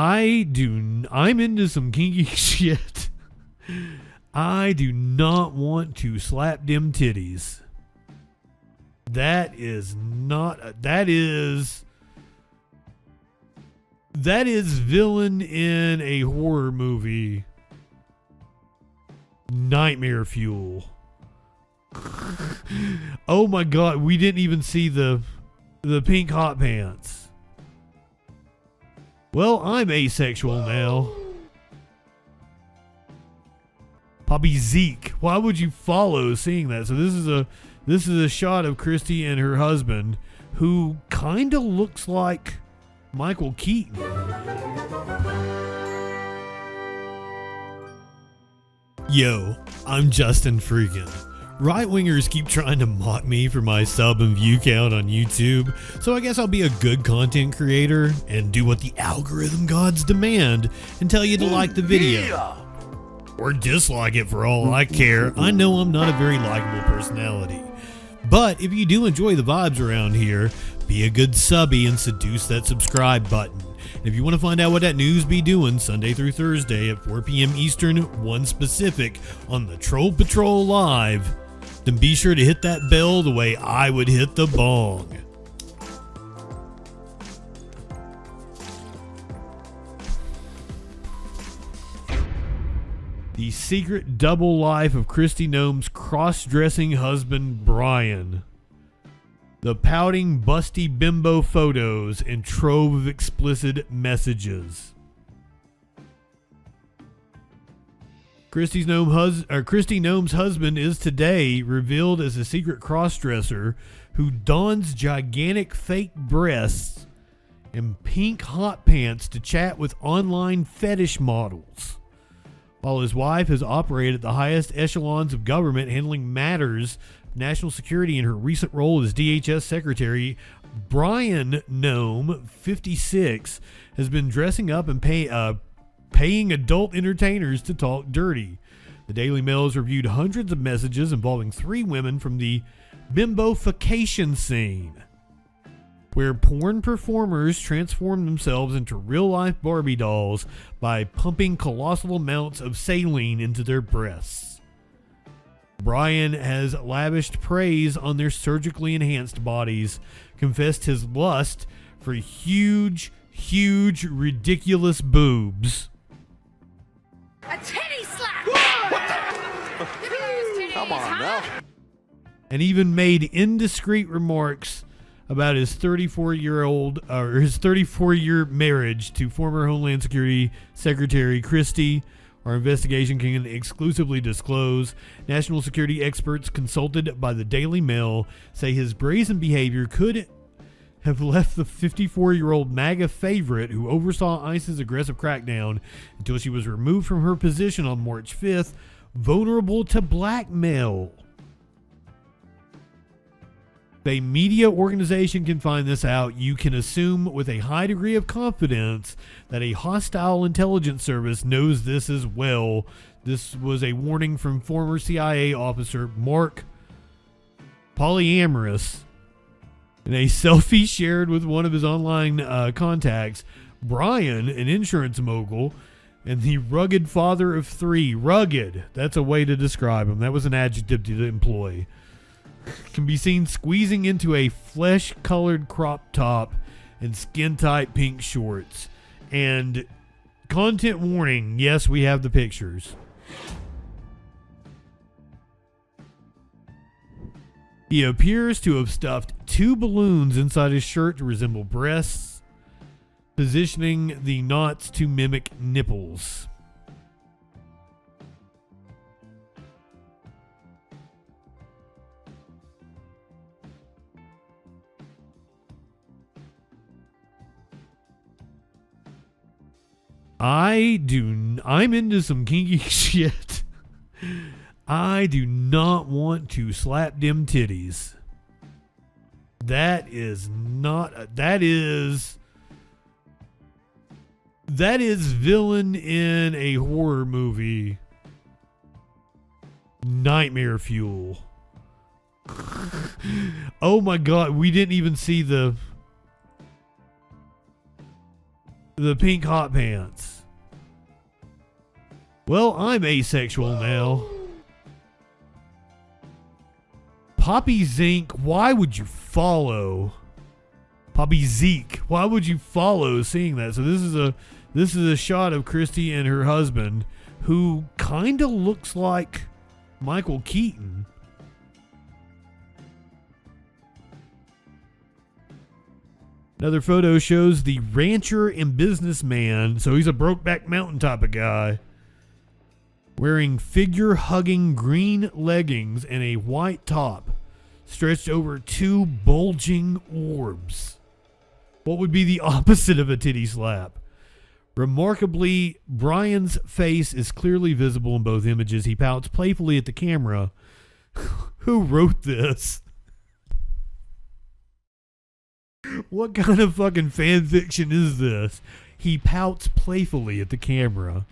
I'm into some kinky shit. I do not want to slap them titties. That is villain in a horror movie. Nightmare fuel. Oh my god, we didn't even see the pink hot pants. Well, I'm asexual now. Poppy Zeke. Why would you follow seeing that? So this is a shot of KRISTI and her husband, who kind of looks like Michael Keaton. Yo, I'm Justin Freakin. Right-wingers keep trying to mock me for my sub and view count on YouTube, so I guess I'll be a good content creator and do what the algorithm gods demand and tell you to like the video. Or dislike it for all I care. I know I'm not a very likable personality. But if you do enjoy the vibes around here, be a good subby and seduce that subscribe button. And if you want to find out what that news be doing Sunday through Thursday at 4 p.m. Eastern, 1 Pacific on the Troll Patrol Live, then be sure to hit that bell the way I would hit the bong. The secret double life of Kristi Noem's cross-dressing husband, Brian. The pouting, busty bimbo photos and trove of explicit messages. Kristi Noem's husband is today revealed as a secret cross-dresser who dons gigantic fake breasts and pink hot pants to chat with online fetish models. While his wife has operated at the highest echelons of government handling matters of national security in her recent role as DHS secretary, Brian Noem, 56, has been dressing up and paying adult entertainers to talk dirty. The Daily Mail has reviewed hundreds of messages involving 3 women from the Bimbofication scene, where porn performers transform themselves into real-life Barbie dolls by pumping colossal amounts of saline into their breasts. Brian has lavished praise on their surgically enhanced bodies, confessed his lust for huge, ridiculous boobs. A titty slap! What the? Come on now. And even made indiscreet remarks about his 34-year marriage to former Homeland Security Secretary KRISTI. Our investigation can exclusively disclose. National security experts consulted by the Daily Mail say his brazen behavior could have left the 54-year-old MAGA favorite who oversaw ICE's aggressive crackdown until she was removed from her position on March 5th, vulnerable to blackmail. A media organization can find this out, you can assume with a high degree of confidence that a hostile intelligence service knows this as well. This was a warning from former CIA officer Mark Polyamorous in a selfie shared with one of his online contacts. Brian, an insurance mogul and the rugged father of 3, rugged, that's a way to describe him, that was an adjective to employ, can be seen squeezing into a flesh-colored crop top and skin-tight pink shorts. And content warning, yes, we have the pictures. He appears to have stuffed 2 balloons inside his shirt to resemble breasts, positioning the knots to mimic nipples. I'm into some kinky shit. I do not want to slap them titties. That is villain in a horror movie. Nightmare fuel. Oh my god, we didn't even see the pink hot pants. Well, I'm asexual now. Poppy Zink, why would you follow? Poppy Zeke, why would you follow seeing that? So this is a shot of KRISTI and her husband, who kind of looks like Michael Keaton. Another photo shows the rancher and businessman, so he's a Brokeback Mountain type of guy, wearing figure-hugging green leggings and a white top stretched over two bulging orbs. What would be the opposite of a titty slap? Remarkably, Brian's face is clearly visible in both images. He pouts playfully at the camera. Who wrote this? What kind of fucking fan fiction is this? He pouts playfully at the camera.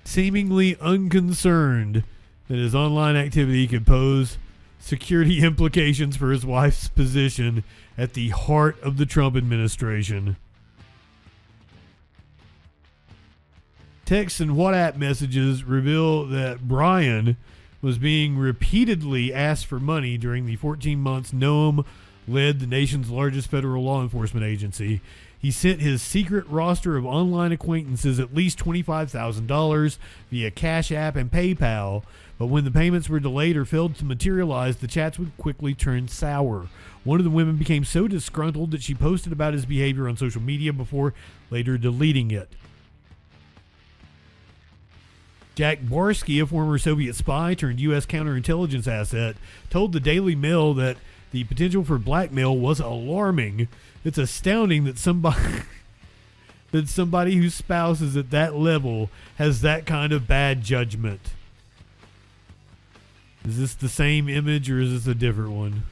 Seemingly unconcerned that his online activity could pose security implications for his wife's position at the heart of the Trump administration. Texts and WhatsApp messages reveal that Brian was being repeatedly asked for money during the 14 months Noem led the nation's largest federal law enforcement agency. He sent his secret roster of online acquaintances at least $25,000 via Cash App and PayPal, but when the payments were delayed or failed to materialize, the chats would quickly turn sour. One of the women became so disgruntled that she posted about his behavior on social media before later deleting it. Jack Barsky, a former Soviet spy turned U.S. counterintelligence asset, told the Daily Mail that the potential for blackmail was alarming. It's astounding that somebody whose spouse is at that level has that kind of bad judgment. Is this the same image or is this a different one?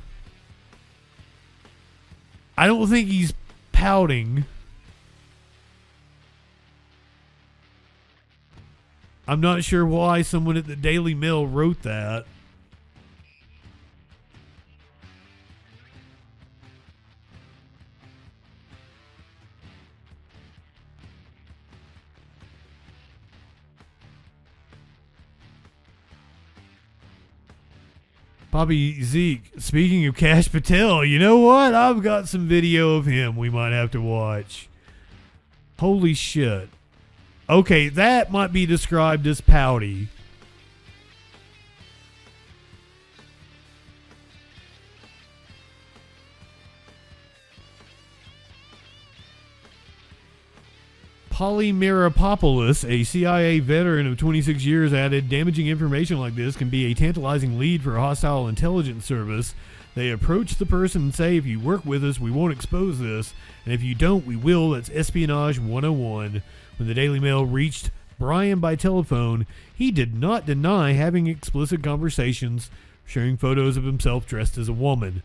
I don't think he's pouting. I'm not sure why someone at the Daily Mail wrote that. Bobby Zeke, speaking of Kash Patel, you know what? I've got some video of him we might have to watch. Holy shit. Okay, that might be described as pouty. Polymerapopoulos, a CIA veteran of 26 years, added, damaging information like this can be a tantalizing lead for a hostile intelligence service. They approach the person and say, if you work with us, we won't expose this, and if you don't, we will. That's Espionage 101. When the Daily Mail reached Brian by telephone, he did not deny having explicit conversations, sharing photos of himself dressed as a woman.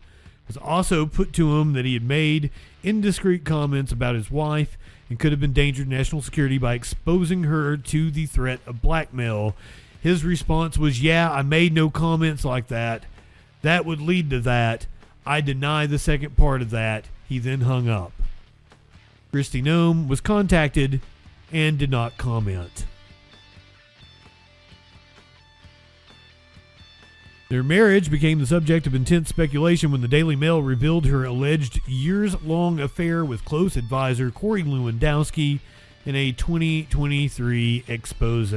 It was also put to him that he had made indiscreet comments about his wife and could have endangered national security by exposing her to the threat of blackmail. His response was, yeah, I made no comments like that. That would lead to that. I deny the second part of that. He then hung up. Kristi Noem was contacted and did not comment. Their marriage became the subject of intense speculation when the Daily Mail revealed her alleged years-long affair with close advisor Corey Lewandowski in a 2023 expose.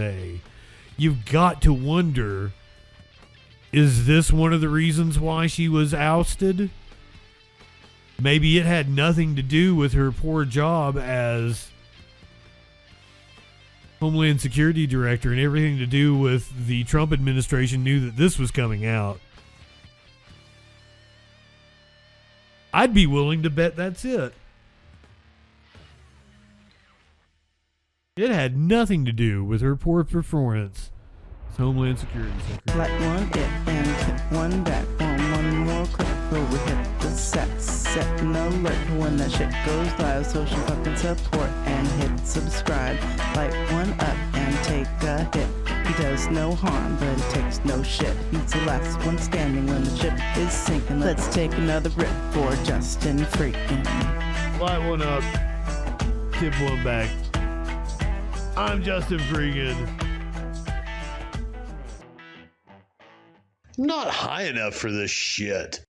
You've got to wonder, is this one of the reasons why she was ousted? Maybe it had nothing to do with her poor job as Homeland Security Director and everything to do with the Trump administration knew that this was coming out. I'd be willing to bet that's it. It had nothing to do with her poor performance as Homeland Security Secretary. Like one it and one back, one more click, before we hit the set an alert when that shit goes live. Social fucking support and hit subscribe. Light one up and take a hit. He does no harm, but he takes no shit. He's the last one standing when the ship is sinking. Let's take another rip for Justin Freakin. Light one up, tip one back. I'm Justin Freakin. Not high enough for this shit.